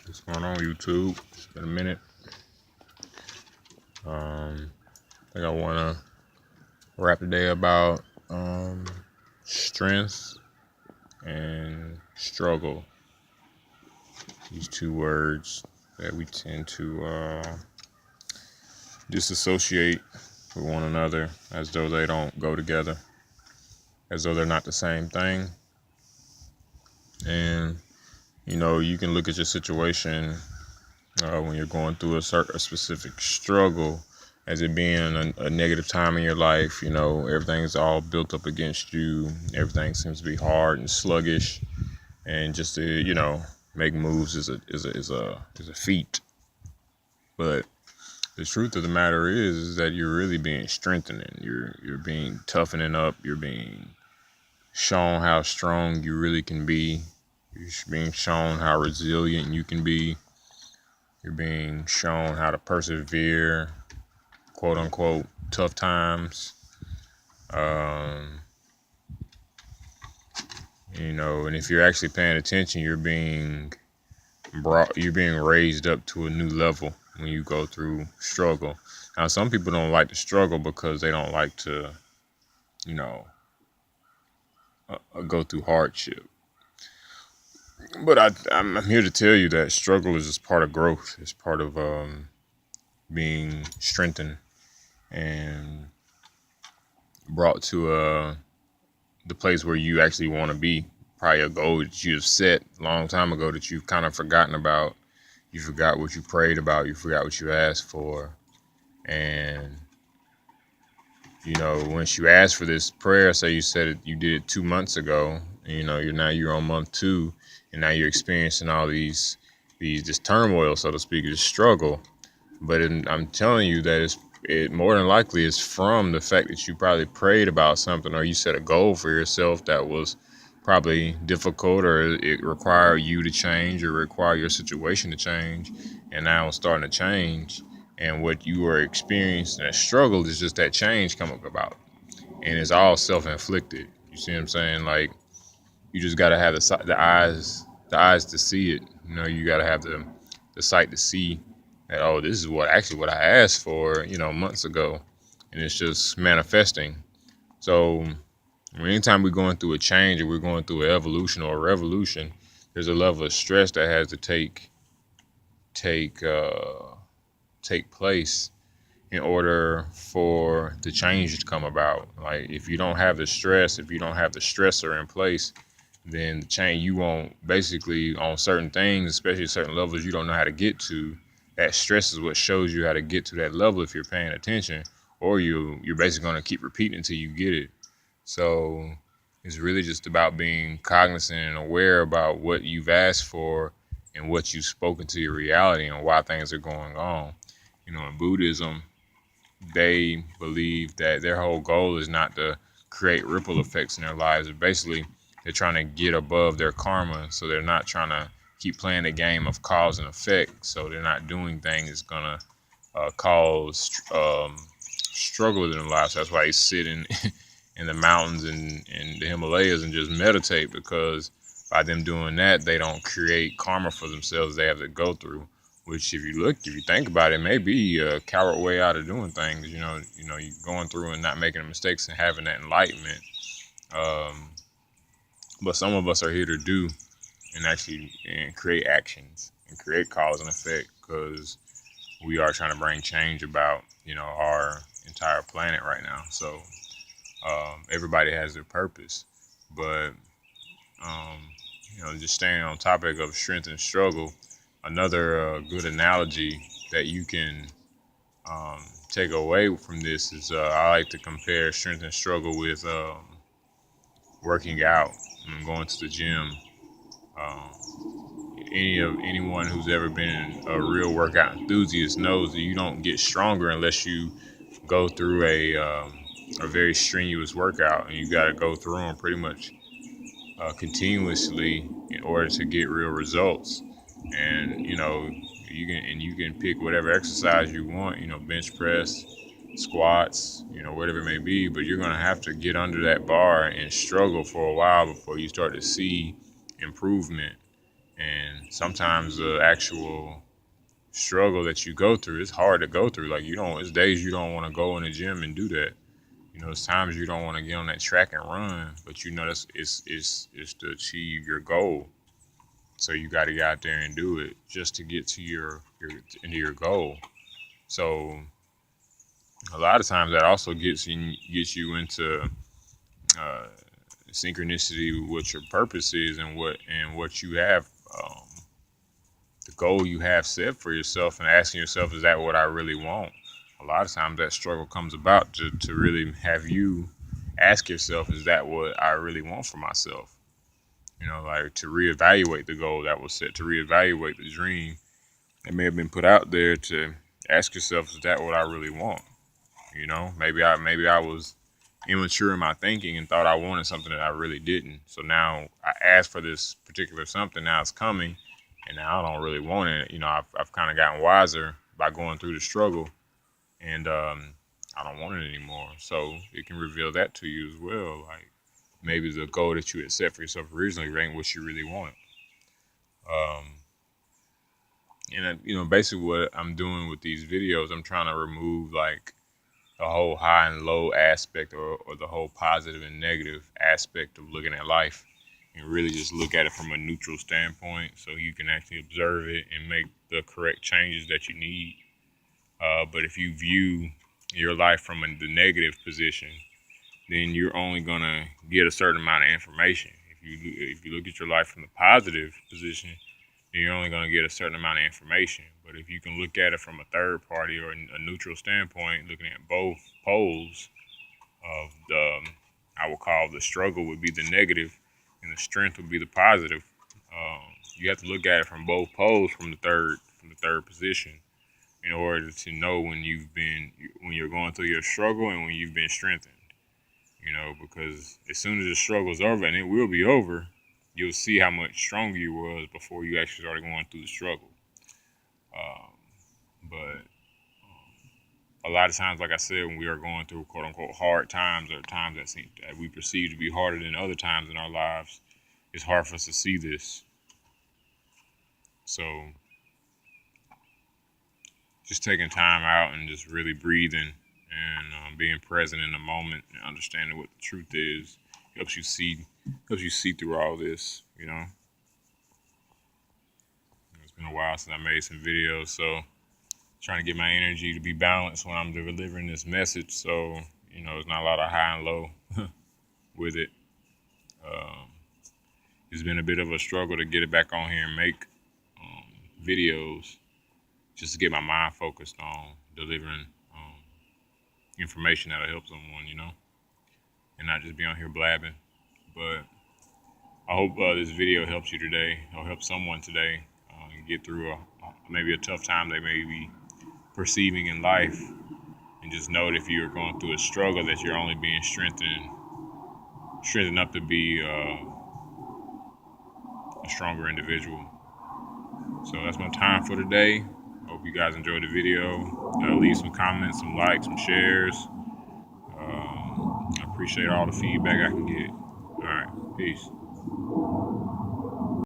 What's going on, YouTube? It's been a minute. I think I want to rap today about strength and struggle. These two words that we tend to disassociate with one another as though they don't go together, as though they're not the same thing. And, you can look at your situation when you're going through a specific struggle as it being a negative time in your life. Everything's all built up against you. Everything seems to be hard and sluggish, and just to make moves is a feat. But the truth of the matter is that you're really being strengthening. You're being toughening up. You're being shown how strong you really can be. You're being shown how resilient you can be. You're being shown how to persevere, quote unquote, tough times. Um, and if you're actually paying attention, you're being raised up to a new level when you go through struggle. Now, some people don't like to struggle because they don't like to, you know, go through hardship. But I'm here to tell you that struggle is just part of growth. It's part of being strengthened and brought to the place where you actually want to be. Probably a goal that you have set a long time ago that you've kind of forgotten about. You forgot what you prayed about. You forgot what you asked for. And, once you asked for this prayer, say you said you did it 2 months ago, and, you're on month 2, and now you're experiencing all this turmoil, so to speak, this struggle. But I'm telling you that it more than likely is from the fact that you probably prayed about something, or you set a goal for yourself that was probably difficult, or it required you to change, or require your situation to change, and now it's starting to change. And what you are experiencing as struggle is just that change coming about, and it's all self-inflicted. You see what I'm saying? Like, you just got to have the eyes to see it. You got to have the sight to see that, oh, this is what I asked for, months ago, and it's just manifesting. So anytime we're going through a change, or we're going through an evolution or a revolution, there's a level of stress that has to take take place in order for the change to come about. Like, if you don't have the stress, if you don't have the stressor in place, then the change, you won't, basically, on certain things, especially certain levels you don't know how to get to. That stress is what shows you how to get to that level if you're paying attention, or you're basically going to keep repeating until you get it. So it's really just about being cognizant and aware about what you've asked for and what you've spoken to your reality and why things are going on. In Buddhism, they believe that their whole goal is not to create ripple effects in their lives. Basically, they're trying to get above their karma, so they're not trying to keep playing the game of cause and effect. So they're not doing things that's gonna cause struggle in their lives. That's why they sit in in the mountains and in the Himalayas and just meditate, because by them doing that, they don't create karma for themselves they have to go through. Which, if you think about it, may be a coward way out of doing things. You going through and not making mistakes and having that enlightenment. Um, but some of us are here to do and actually create actions and create cause and effect, because we are trying to bring change about our entire planet right now. So everybody has their purpose, but um, just staying on topic of strength and struggle, another good analogy that you can take away from this is, I like to compare strength and struggle with working out and going to the gym. Anyone who's ever been a real workout enthusiast knows that you don't get stronger unless you go through a very strenuous workout, and you got to go through them pretty much continuously in order to get real results. And you can pick whatever exercise you want, bench press, squats, whatever it may be, but you're going to have to get under that bar and struggle for a while before you start to see improvement. And sometimes the actual struggle that you go through, it's hard to go through. Like, it's days you don't want to go in the gym and do that. It's times you don't want to get on that track and run, but that's it's to achieve your goal. So you got to get out there and do it just to get to into your goal. So a lot of times that also gets you into uh, synchronicity with what your purpose is and what you have, the goal you have set for yourself, and asking yourself, is that what I really want? A lot of times that struggle comes about to really have you ask yourself, is that what I really want for myself? Like, to reevaluate the goal that was set, to reevaluate the dream that may have been put out there, to ask yourself, is that what I really want? Maybe I was immature in my thinking and thought I wanted something that I really didn't. So now I asked for this particular something. Now it's coming, and now I don't really want it. I've kind of gotten wiser by going through the struggle, and I don't want it anymore. So it can reveal that to you as well. Like, maybe the goal that you had set for yourself originally ain't what you really want. Um, and basically what I'm doing with these videos, I'm trying to remove, like, the whole high and low aspect, or the whole positive and negative aspect of looking at life, and really just look at it from a neutral standpoint, so you can actually observe it and make the correct changes that you need. But if you view your life from the negative position, then you're only gonna get a certain amount of information. If you look at your life from the positive position, then you're only gonna get a certain amount of information. But if you can look at it from a third party or a neutral standpoint, looking at both poles of I would call the struggle would be the negative, and the strength would be the positive. You have to look at it from both poles, from the third position, in order to know when you're going through your struggle and when you've been strengthened. Because as soon as the struggle's over, and it will be over, you'll see how much stronger you was before you actually started going through the struggle. But a lot of times, like I said, when we are going through quote unquote hard times, or times that we perceive to be harder than other times in our lives, it's hard for us to see this. So just taking time out and just really breathing, and being present in the moment, and understanding what the truth is, helps you see through all this. It's been a while since I made some videos, so trying to get my energy to be balanced when I'm delivering this message. So there's not a lot of high and low with it. It's been a bit of a struggle to get it back on here and make videos, just to get my mind focused on delivering information that'll help someone, and not just be on here blabbing. But I hope this video helps you today, or help someone today get through maybe a tough time they may be perceiving in life, and just know that if you're going through a struggle, that you're only being strengthened up to be a stronger individual. So that's my time for today. Hope you guys enjoyed the video. Leave some comments, some likes, some shares. I appreciate all the feedback I can get. All right, peace.